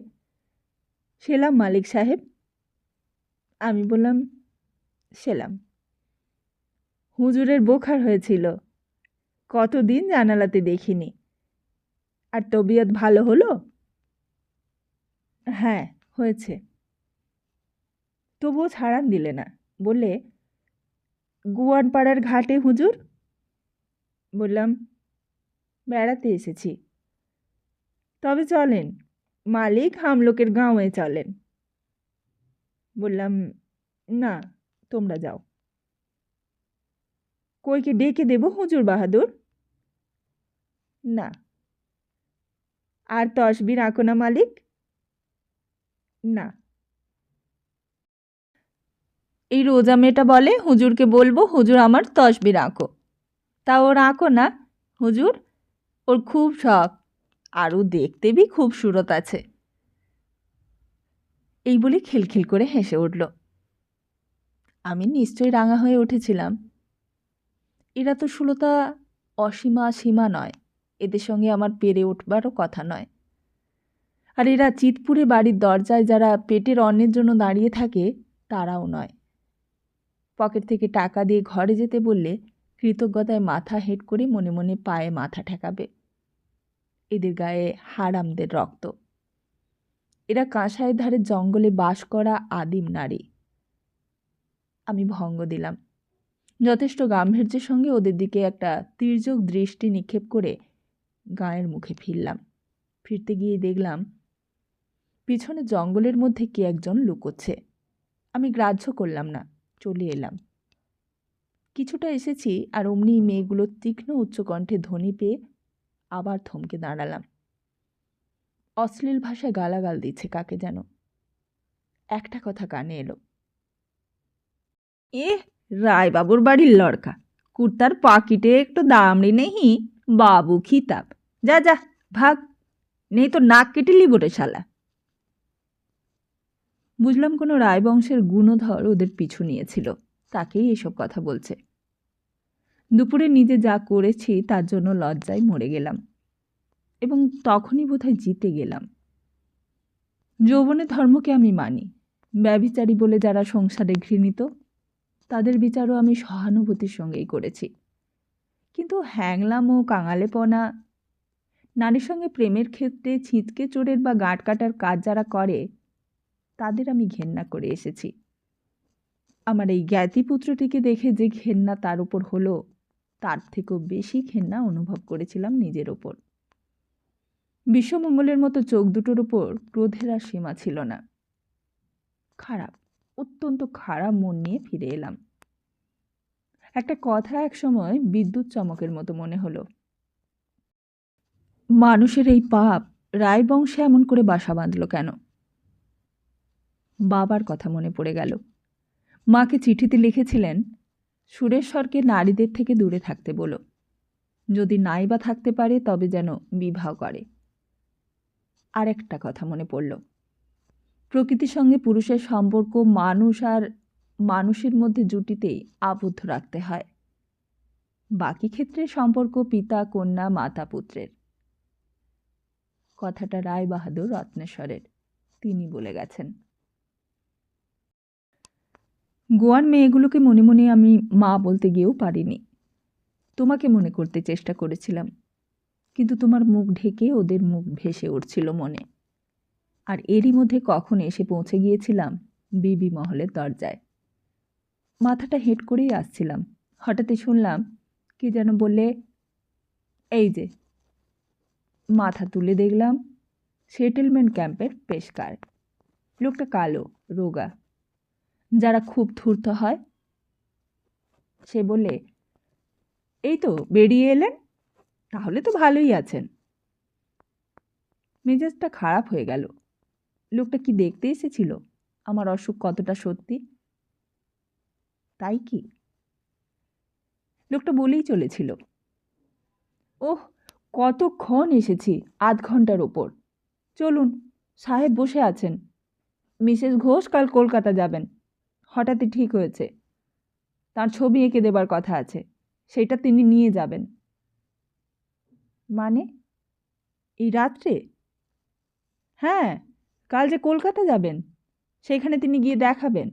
Speaker 1: সেলাম মালিক সাহেব। আমি বললাম, সেলাম। হুজুরের বোখার হয়েছিল, কতদিন জানালাতে দেখিনি। আর তবিয়ত ভালো হলো? হ্যাঁ, হয়েছে। তবুও ছাড়ান দিলে না, বললে, গোয়ানপাড়ার ঘাটে হুজুর? বললাম, বেড়াতে এসেছি। তবে চলেন, মালিক হামলোকের গাঁওয়ে চলেন। বললাম, না, তোমরা যাও। কইকে ডেকে দেব হুজুর বাহাদুর? না। আর তসবির আঁকো না মালিক? না। এই রোজা মেয়েটা বলে হুজুরকে বলবো হুজুর আমার তসবির আঁকো। তা ওর আঁকো না হুজুর, ওর খুব শখ, আরও দেখতে বি খুব সুরত আছে। এই বলে খিলখিল করে হেসে উঠল। আমি নিশ্চয়ই রাঙা হয়ে উঠেছিলাম। এরা তো সুলতা অসীমা সীমা নয়, এদের সঙ্গে আমার পেরে উঠবারও কথা নয়। আর এরা চিতপুরে বাড়ির দরজায় যারা পেটের অন্নের জন্য দাঁড়িয়ে থাকে তারাও নয়। পকেট থেকে টাকা দিয়ে ঘরে যেতে বললে কৃতজ্ঞতায় মাথা হেঁট করে মনে মনে পায়ে মাথা ঠেকাবে। এদের গায়ে হারামদের রক্ত। এরা কাঁসাইয়ের ধারে জঙ্গলে বাস করা আদিম নারী। আমি ভঙ্গ দিলাম। যথেষ্ট গাম্ভীর্যের সঙ্গে ওদের দিকে একটা তির্যক দৃষ্টি নিক্ষেপ করে গায়ের মুখে ফিরলাম। ফিরতে গিয়ে দেখলাম পিছনে জঙ্গলের মধ্যে কে একজন লুকোচ্ছে। আমি গ্রাহ্য করলাম না, চলে এলাম। কিছুটা এসেছি, আর অমনি মেয়েগুলো তীক্ষ্ণ উচ্চকণ্ঠে ধ্বনি পেয়ে আবার থমকে দাঁড়ালাম। অশ্লীল ভাষায় গালাগাল দিচ্ছে কাকে যেন। একটা কথা কানে এলো, এ রায়বাবুর বাড়ির লড়কা, কুর্তার পাকিটে একটু দামড়ি নেহি, বাবু খিতাব। যা যা ভাগ, নেই তো নাক কেটে লিবোটে শালা। বুঝলাম কোনো রায়বংশের গুণধর ওদের পিছু নিয়েছিল, তাকেই এসব কথা বলছে। দুপুরে নিজে যা করেছি তার জন্য লজ্জায় মরে গেলাম। এবং তখনই বোধহয় জিতে গেলাম। যৌবনের ধর্মকে আমি মানি। ব্যভিচারী বলে যারা সংসারে ঘৃণিত, তাদের বিচারও আমি সহানুভূতির সঙ্গেই করেছি। কিন্তু হ্যাংলাম ও কাঙালেপনা, নারীর সঙ্গে প্রেমের ক্ষেত্রে ছিঁচকে চোরের বা গাঁট কাটার কাজ যারা করে, তাদের আমি ঘেন্না করে এসেছি। আমার এই জ্ঞাতিপুত্রটিকে দেখে যে ঘেন্না তার উপর হলো, তার থেকেও বেশি ঘেন্না অনুভব করেছিলাম নিজের ওপর। বিশ্বমঙ্গলের মতো চোখ দুটোর উপর ক্রোধের আর সীমা ছিল না। খারাপ, অত্যন্ত খারাপ মন নিয়ে ফিরে এলাম। একটা কথা একসময় বিদ্যুৎ চমকের মতো মনে হলো। মানুষের এই পাপ রায়বংশে এমন করে বাসা বাঁধল কেন? বাবার কথা মনে পড়ে গেল। মাকে চিঠিতে লিখেছিলেন, সুরেশ্বরকে নারীদের থেকে দূরে থাকতে বলো, যদি নাই বা থাকতে পারে তবে যেন বিবাহ করে। আর একটা কথা মনে পড়ল, প্রকৃতির সঙ্গে পুরুষের সম্পর্ক মানুষ আর মানুষের মধ্যে জুটিতেই আবদ্ধ রাখতে হয়। বাকি ক্ষেত্রে সম্পর্ক পিতা কন্যা মাতা পুত্রের। কথাটা রায় বাহাদুর রত্নেশ্বরের, তিনি বলে গেছেন। গোয়ার মেয়েগুলোকে মনে মনে আমি মা বলতে গিয়েও পারিনি। তোমাকে মনে করতে চেষ্টা করেছিলাম, কিন্তু তোমার মুখ ঢেকে ওদের মুখ ভেসে উঠছিল মনে। আর এরই মধ্যে কখন এসে পৌঁছে গিয়েছিলাম বিবি মহলের দরজায়। মাথাটা হেঁট করেই আসছিলাম, হঠাৎই শুনলাম কি যেন বললে, এই যে। মাথা তুলে দেখলাম সেটেলমেন্ট ক্যাম্পের পেশকার। লোকটা কালো, রোগা, যারা খুব ধূর্ত হয়। সে বললে, এই তো বেরিয়ে এলেন, তাহলে তো ভালোই আছেন। মেজাজটা খারাপ হয়ে গেল। লোকটা কি দেখতে এসেছিল আমার অসুখ কতটা সত্যি? তাই কি? লোকটা বলেই চলেছিল, ওহ কতক্ষণ এসেছি, আধ ঘন্টার ওপর। চলুন, সাহেব বসে আছেন। মিসেস ঘোষ কাল কলকাতা যাবেন, হঠাৎই ঠিক হয়েছে। তার ছবি এঁকে দেবার কথা আছে, সেটা তিনি নিয়ে যাবেন। মানে এই রাত্রে? হ্যাঁ, কাল যে কলকাতা যাবেন, সেখানে তিনি গিয়ে দেখাবেন।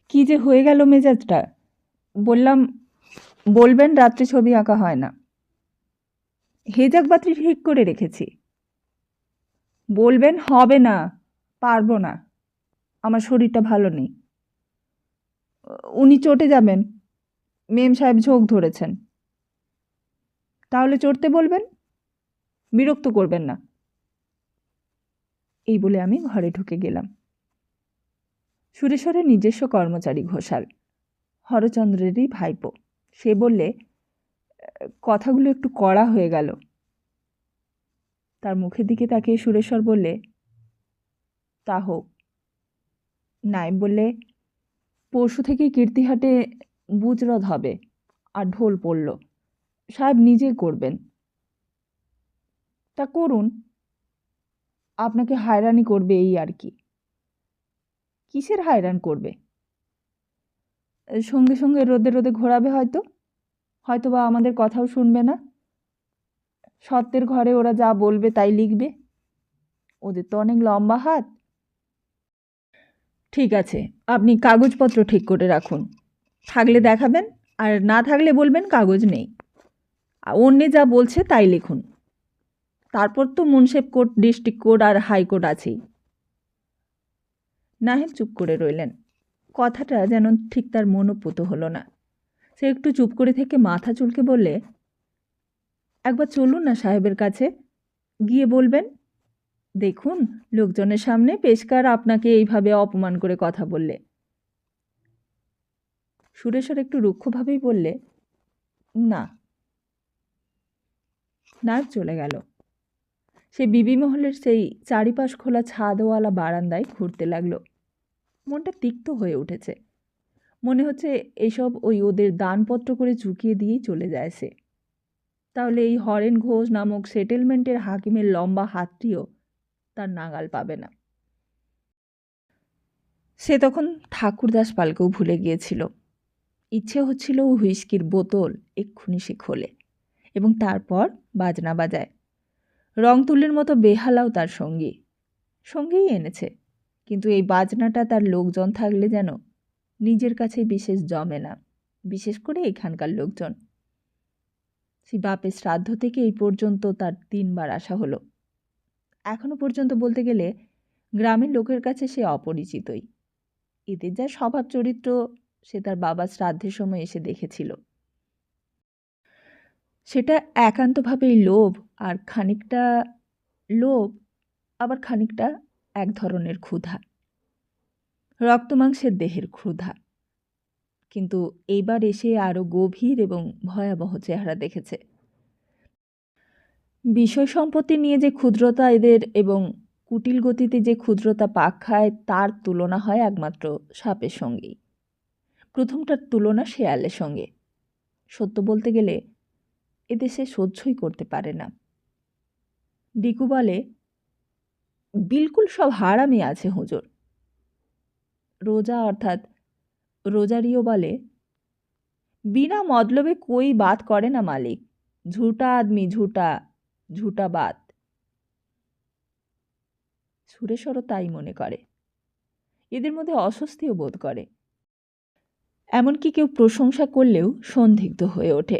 Speaker 1: কি যে হয়ে গেল মেজাজটা! বললাম, বলবেন রাত্রে ছবি আঁকা হয় না। হেজাক বাতি ঠিক করে রেখেছি। বলবেন হবে না, পারবো না, আমার শরীরটা ভালো নেই। উনি চটে যাবেন, মেম সাহেব ঝোঁক ধরেছেন। তাহলে চড়তে বলবেন, বিরক্ত করবেন না। এই বলে আমি ঘরে ঢুকে গেলাম। সুরেশ্বরের নিজস্ব কর্মচারী ঘোষাল, হরচন্দ্রেরই ভাইপো। সে বললে, কথাগুলো একটু কড়া হয়ে গেল। তার মুখের দিকে তাকিয়ে সুরেশ্বর বললে, তা হোক। নায়েব বললে, পরশু থেকে কীর্তিহাটে বুজরদ হবে আর ঢোল পড়ল, সাহেব নিজে করবেন। তা করুন, আপনাকে হায়রানি করবে এই আর কি। কিসের হায়রান করবে? সঙ্গে সঙ্গে রোদে রোদে ঘোরাবে হয়তো বা আমাদের কথাও শুনবে না। সত্যের ঘরে ওরা যা বলবে তাই লিখবে। ওদের তো অনেক লম্বা হাত। ঠিক আছে, আপনি কাগজপত্র ঠিক করে রাখুন, থাকলে দেখাবেন, আর না থাকলে বলবেন কাগজ নেই। অন্যে যা বলছে তাই লিখুন। তারপর তো মুন্সেফ কোর্ট, ডিস্ট্রিক্ট কোর্ট আর হাইকোর্ট আছেই। নাহেব চুপ করে রইলেন। কথাটা যেন ঠিক তার মনোপুত হলো না। সে একটু চুপ করে থেকে মাথা চুলকে বললে, একবার চলুন না সাহেবের কাছে, গিয়ে বলবেন, দেখুন লোকজনের সামনে পেশকার আপনাকে এইভাবে অপমান করে কথা বললে। সুরেশ্বর একটু রুক্ষভাবেই বললে, না। নায়ক চলে গেল। সে বিবি মহলের সেই চারিপাশ খোলা ছাদওয়ালা বারান্দায় ঘুরতে লাগলো। মনটা তিক্ত হয়ে উঠেছে। মনে হচ্ছে এইসব ওদের দানপত্র করে চুকিয়ে দিয়েই চলে যায় সে। তাহলে এই হরেন ঘোষ নামক সেটেলমেন্টের হাকিমের লম্বা হাতটিও তার নাগাল পাবে না। সে তখন ঠাকুরদাস পালকেও ভুলে গিয়েছিল। ইচ্ছে হচ্ছিল হুইস্কির বোতল এক্ষুনি সে খোলে এবং তারপর বাজনা বাজায়। রংতুলির মতো বেহালাও তার সঙ্গেই এনেছে, কিন্তু এই বাজনাটা তার লোকজন থাকলে যেন নিজের কাছেই বিশেষ জমে না, বিশেষ করে এখানকার লোকজন। সেই বাপের শ্রাদ্ধ থেকে এই পর্যন্ত তার 3 বার আসা হলো। এখনো পর্যন্ত বলতে গেলে গ্রামের লোকের কাছে সে অপরিচিতই। এদের যা স্বভাব চরিত্র সে তার বাবার শ্রাদ্ধের সময় এসে দেখেছিল। সেটা একান্তভাবেই লোভ, আর খানিকটা লোভ, আবার খানিকটা এক ধরনের ক্ষুধা, রক্তমাংসের দেহের ক্ষুধা। কিন্তু এইবার এসে আরও গভীর এবং ভয়াবহ চেহারা দেখেছে। বিষয় সম্পত্তি নিয়ে যে ক্ষুদ্রতা এদের এবং কুটিল গতিতে যে ক্ষুদ্রতা পাক খায় তার তুলনা হয় একমাত্র সাপের সঙ্গেই। প্রথমটার তুলনা শেয়ালের সঙ্গে। সত্য বলতে গেলে এদেশে সহ্যই করতে পারে না। ডিকু বলে, বিলকুল সব হারামি আছে হুজুর। রোজা অর্থাৎ রোজারিও বলে, বিনা মতলবে कोई बात করে না মালিক, ঝুটা আদমি ঝুটা বাত। সুরেশ্বরও তাই মনে করে। এদের মধ্যে অস্বস্তিও বোধ করে। এমনকি কেউ প্রশংসা করলেও সন্দিগ্ধ হয়ে ওঠে।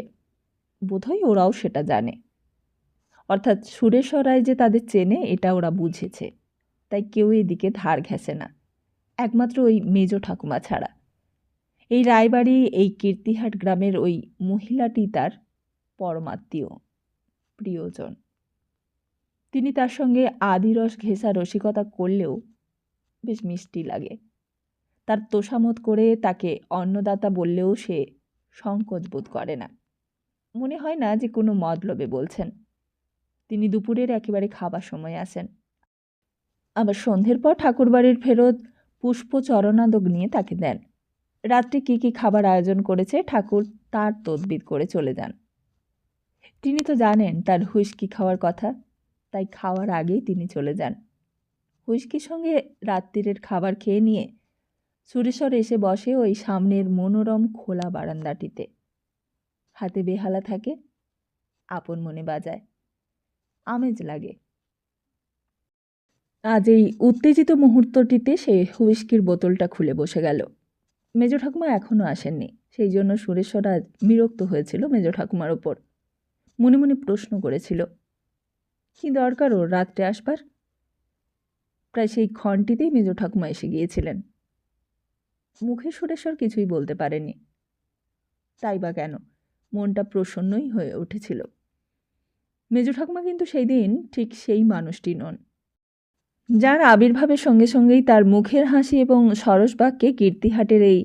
Speaker 1: বোধহয় ওরাও সেটা জানে। অর্থাৎ সুরেশ্বরায় যে তাদের চেনে এটা ওরা বুঝেছে, তাই কেউ এদিকে ধার ঘেঁষে না, একমাত্র ওই মেজ ঠাকুমা ছাড়া। এই রায়বাড়ি, এই কীর্তিহাট গ্রামের ওই মহিলাটি তার পরমাত্মীয়, প্রিয়জন। তিনি তার সঙ্গে আদিরস ঘেঁষা রসিকতা করলেও বেশ মিষ্টি লাগে। তার তোষামত করে তাকে অন্নদাতা বললেও সে সংকোচ বোধ করে না। মনে হয় না যে কোনো মতলবে বলছেন। তিনি দুপুরের একেবারে খাবার সময় আসেন। আবার সন্ধ্যের পর ঠাকুরবাড়ির ফেরত পুষ্প চরণাদক নিয়ে তাকে দেন। রাত্রে কী খাবার আয়োজন করেছে ঠাকুর তার তদবির করে চলে যান। তিনি তো জানেন তার হুইস্কি খাওয়ার কথা, তাই খাওয়ার আগেই তিনি চলে যান। হুইস্কির সঙ্গে রাত্রিরের খাবার খেয়ে নিয়ে সুরেশ্বর এসে বসে ওই সামনের মনোরম খোলা বারান্দাটিতে। হাতে বেহালা থাকে, আপন মনে বাজায়, আমেজ লাগে। আজ এই উত্তেজিত মুহূর্তটিতে সে হুইস্কির বোতলটা খুলে বসে গেল। মেজ ঠাকুমা এখনও আসেননি, সেই জন্য সুরেশ্বর আজ বিরক্ত হয়েছিল মেজ ঠাকুমার ওপর। মনে মনে প্রশ্ন করেছিল, কী দরকার ওর রাত্রে আসবার? প্রায় সেই ক্ষণটিতেই মেজ ঠাকুমা এসে গিয়েছিলেন। মুখে সুরেশ্বর কিছুই বলতে পারেনি। তাই বা কেন, মনটা প্রসন্নই হয়ে উঠেছিল। মেজ ঠাকুমা কিন্তু সেই দিন ঠিক সেই মানুষটি নন, যার আবির্ভাবের সঙ্গে সঙ্গেই তার মুখের হাসি এবং সরস বাক্যে কীর্তিহাটের এই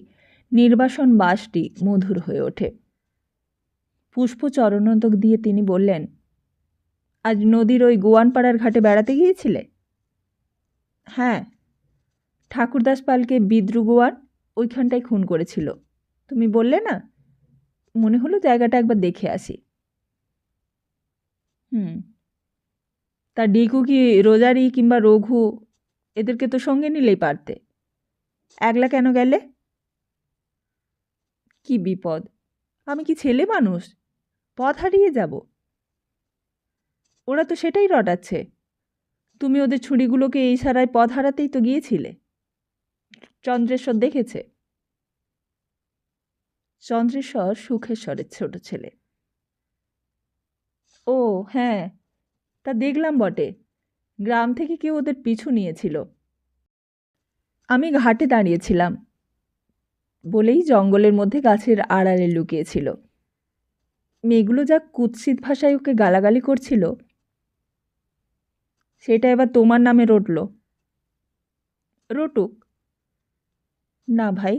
Speaker 1: নির্বাসন বাসটি মধুর হয়ে ওঠে। পুষ্প চরণোদক দিয়ে তিনি বললেন, আজ নদীর ওই গোয়ানপাড়ার ঘাটে বেড়াতে গিয়েছিলে? হ্যাঁ, ঠাকুরদাস পালকে বিদ্রু গোয়ান ওইখানটায় খুন করেছিল, তুমি বললে না? মনে হলো জায়গাটা একবার দেখে আসি। তা ডিকু কি রোজারি কিংবা রঘু এদেরকে তো সঙ্গে নিলেই পারতে, একলা কেন গেলে? কি বিপদ, আমি কি ছেলে মানুষ, পথ হারিয়ে যাব? ওরা তো সেটাই রটাচ্ছে। তুমি ওদের ছুরিগুলোকে এই সারায় পথ হারাতেই তো গিয়েছিলে। চন্দ্রেশ্বর দেখেছে? চন্দ্রেশ্বর সুখেশ্বরের ছোট ছেলে। ও হ্যাঁ, তা দেখলাম বটে, গ্রাম থেকে কেউ ওদের পিছু নিয়েছিল। আমি ঘাটে দাঁড়িয়েছিলাম বলেই জঙ্গলের মধ্যে গাছের আড়ালে লুকিয়েছিল। মেয়েগুলো যা কুৎসিত ভাষায় ওকে গালাগালি করছিল, সেটা এবার তোমার নামে রটল। রটুক না ভাই,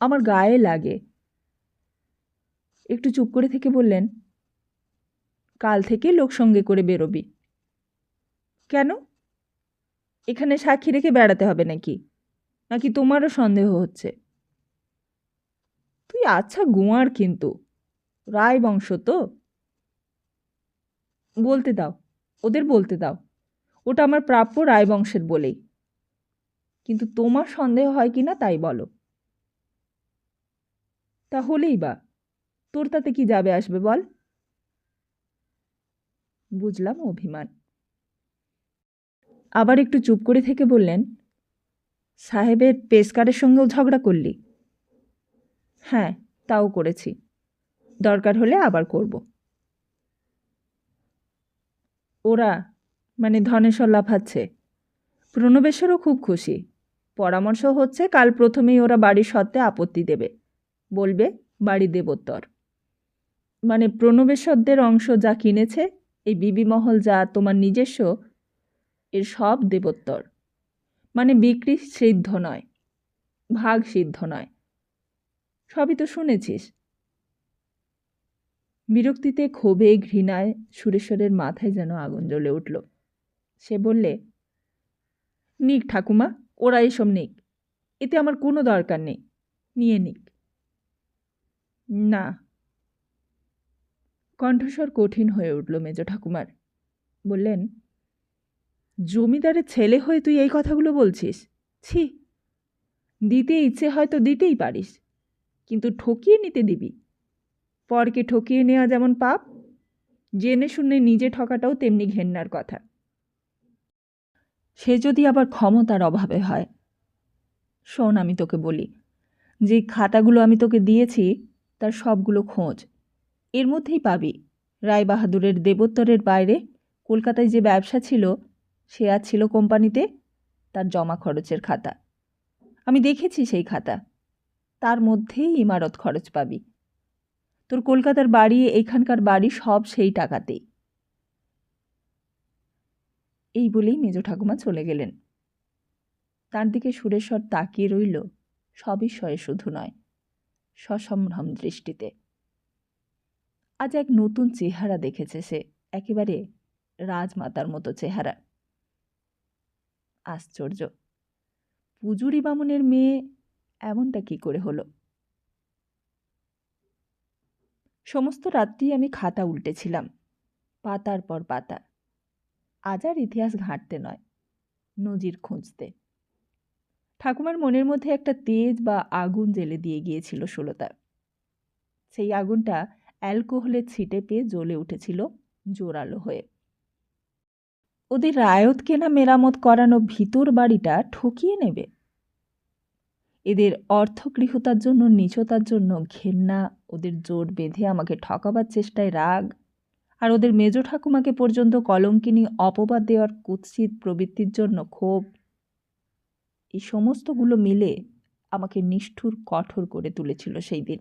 Speaker 1: আমার গায়ে লাগে। একটু চুপ করে থেকে বললেন, কাল থেকে লোক সঙ্গে করে বেরোবি। কেন? এখানে সাক্ষী রেখে বেড়াতে হবে নাকি? নাকি তোমারও সন্দেহ হচ্ছে? তুই আচ্ছা গোয়ার, কিন্তু রায় বংশ তো। বলতে দাও, ওদের বলতে দাও, ওটা আমার প্রাপ্য রায় বংশের বলেই। কিন্তু তোমার সন্দেহ হয় কি না তাই বলো। তাহলেই বা তোর তাতে কি যাবে আসবে বল? বুঝলাম অভিমান। আবার একটু চুপ করে থেকে বললেন, সাহেবের পেশকারের সঙ্গেও ঝগড়া করলি? হ্যাঁ, তাও করেছি, দরকার হলে আবার করব। ওরা মানে ধনেশ্বর লাফাচ্ছে। প্রণবেশ্বরও খুব খুশি। পরামর্শ হচ্ছে কাল প্রথমেই ওরা বাড়ির সত্ত্বে আপত্তি দেবে, বলবে বাড়ি দেবোত্তর। মানে প্রণবেশ্বরদের অংশ যা কিনেছে, এই বিবি মহল যা তোমার নিজস্ব, এর সব দেবোত্তর। মানে বিক্রি সিদ্ধ নয়, ভাগ সিদ্ধ নয়। সবই তো শুনেছিস। বিরক্তিতে, ক্ষোভে, ঘৃণায় সুরেশ্বরের মাথায় যেন আগুন জ্বলে উঠল। সে বললে, নিক ঠাকুমা, ওরা এসব নিক, এতে আমার কোনো দরকার নেই, নিয়ে নিক। না। কণ্ঠস্বর কঠিন হয়ে উঠল মেজ ঠাকুমার। বললেন, জমিদারের ছেলে হয়ে তুই এই কথাগুলো বলছিস? ছি! দিতে ইচ্ছে হয়তো দিতেই পারিস, কিন্তু ঠকিয়ে নিতে দিবি? পরকে ঠকিয়ে নেওয়া যেমন পাপ, জেনে শুনে নিজে ঠকাটাও তেমনি ঘেন্নার কথা। সে যদি আবার ক্ষমতার অভাবে হয়। শোন, আমি তোকে বলি, যে খাতাগুলো আমি তোকে দিয়েছি তার সবগুলো খোঁজ, এর মধ্যেই পাবি। রায়বাহাদুরের দেবোত্তরের বাইরে কলকাতায় যে ব্যবসা ছিল, সে আর ছিল কোম্পানিতে, তার জমা খরচের খাতা। আমি দেখেছি সেই খাতা, তার মধ্যেই ইমারত খরচ পাবি। তোর কলকাতার বাড়ি, এখানকার বাড়ি, সব সেই টাকাতেই। এই বলেই মেজ ঠাকুমা চলে গেলেন। তার দিকে সুরেশ্বর তাকিয়ে রইল সবিস্ময়ে শুধু নয়, সসম্ভ্রম দৃষ্টিতে। আজ এক নতুন চেহারা দেখেছে সে, একেবারে রাজমাতার মতো চেহারা। আশ্চর্য, পুজুরি বামুনের মেয়ে এমনটা কি করে হলো? সমস্ত রাত্রি আমি খাতা উল্টেছিলাম, পাতার পর পাতা। আজ আর ইতিহাস ঘাঁটতে নয়, নজির খুঁজতে। ঠাকুমার মনের মধ্যে একটা তেজ বা আগুন জ্বেলে দিয়ে গিয়েছিল সুলতা। সেই আগুনটা অ্যালকোহলের ছিটে পেয়ে জ্বলে উঠেছিল জোরালো হয়ে। ওদের রায়ত কেনা মেরামত করানো ভিতর বাড়িটা ঠকিয়ে নেবে। এদের অর্থগৃহতার জন্য, নীচতার জন্য ঘেন্না, ওদের জোট বেঁধে আমাকে ঠকাবার চেষ্টায় রাগ, আর ওদের মেজ ঠাকুমাকে পর্যন্ত কলঙ্কিনী অপবাদ দেওয়ার কুৎসিত প্রবৃত্তির জন্য ক্ষোভ, এই সমস্তগুলো মিলে আমাকে নিষ্ঠুর কঠোর করে তুলেছিল সেই দিন।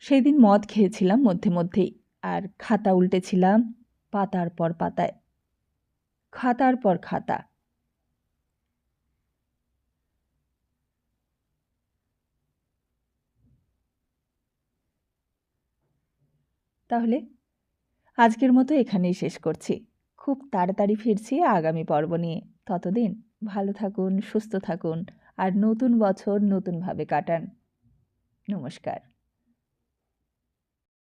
Speaker 1: সেই দিন মদ খেয়েছিলাম মধ্যে মধ্যেই, আর খাতা উল্টেছিলাম পাতার পর পাতায়, খাতার পর খাতা। তাহলে আজকের মতো এখানেই শেষ করছি। খুব তাড়াতাড়ি ফিরছি আগামী পর্ব নিয়ে। ততদিন ভালো থাকুন, সুস্থ থাকুন, আর নতুন বছর নতুনভাবে কাটান। নমস্কার।